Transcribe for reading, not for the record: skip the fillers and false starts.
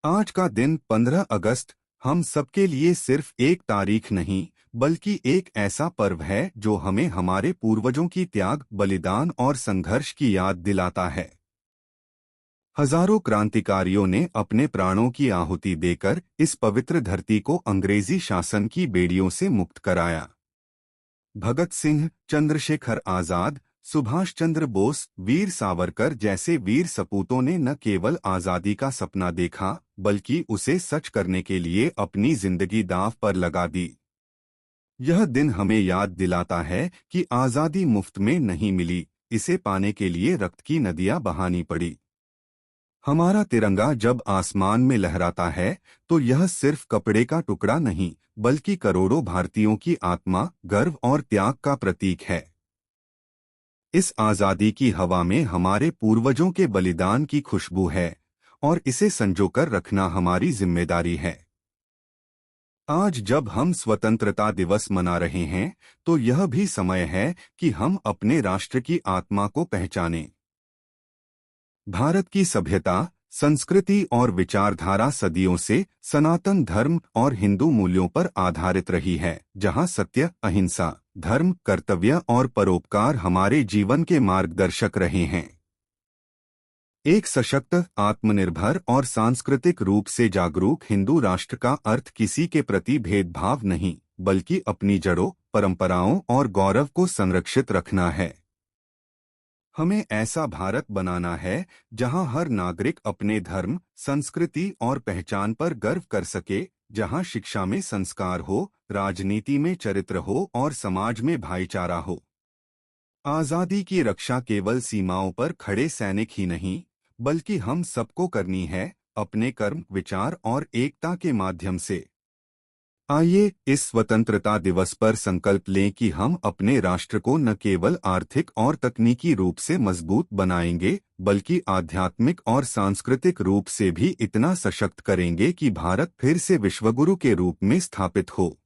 आज का दिन 15 अगस्त हम सबके लिए सिर्फ एक तारीख नहीं बल्कि एक ऐसा पर्व है जो हमें हमारे पूर्वजों की त्याग, बलिदान और संघर्ष की याद दिलाता है। हजारों क्रांतिकारियों ने अपने प्राणों की आहुति देकर इस पवित्र धरती को अंग्रेजी शासन की बेड़ियों से मुक्त कराया। भगत सिंह, चंद्रशेखर आजाद, सुभाष चंद्र बोस, वीर सावरकर जैसे वीर सपूतों ने न केवल आजादी का सपना देखा बल्कि उसे सच करने के लिए अपनी जिंदगी दांव पर लगा दी। यह दिन हमें याद दिलाता है कि आजादी मुफ्त में नहीं मिली, इसे पाने के लिए रक्त की नदियां बहानी पड़ी। हमारा तिरंगा जब आसमान में लहराता है तो यह सिर्फ कपड़े का टुकड़ा नहीं बल्कि करोड़ों भारतीयों की आत्मा, गर्व और त्याग का प्रतीक है। इस आजादी की हवा में हमारे पूर्वजों के बलिदान की खुशबू है और इसे संजोकर रखना हमारी जिम्मेदारी है। आज जब हम स्वतंत्रता दिवस मना रहे हैं तो यह भी समय है कि हम अपने राष्ट्र की आत्मा को पहचानें। भारत की सभ्यता, संस्कृति और विचारधारा सदियों से सनातन धर्म और हिंदू मूल्यों पर आधारित रही है, जहां सत्य, अहिंसा, धर्म, कर्तव्य और परोपकार हमारे जीवन के मार्गदर्शक रहे हैं। एक सशक्त, आत्मनिर्भर और सांस्कृतिक रूप से जागरूक हिंदू राष्ट्र का अर्थ किसी के प्रति भेदभाव नहीं बल्कि अपनी जड़ों, परंपराओं और गौरव को संरक्षित रखना है। हमें ऐसा भारत बनाना है जहां हर नागरिक अपने धर्म, संस्कृति और पहचान पर गर्व कर सके, जहां शिक्षा में संस्कार हो, राजनीति में चरित्र हो और समाज में भाईचारा हो। आजादी की रक्षा केवल सीमाओं पर खड़े सैनिक ही नहीं बल्कि हम सबको करनी है, अपने कर्म, विचार और एकता के माध्यम से। आइए इस स्वतंत्रता दिवस पर संकल्प लें कि हम अपने राष्ट्र को न केवल आर्थिक और तकनीकी रूप से मजबूत बनाएंगे बल्कि आध्यात्मिक और सांस्कृतिक रूप से भी इतना सशक्त करेंगे कि भारत फिर से विश्वगुरु के रूप में स्थापित हो।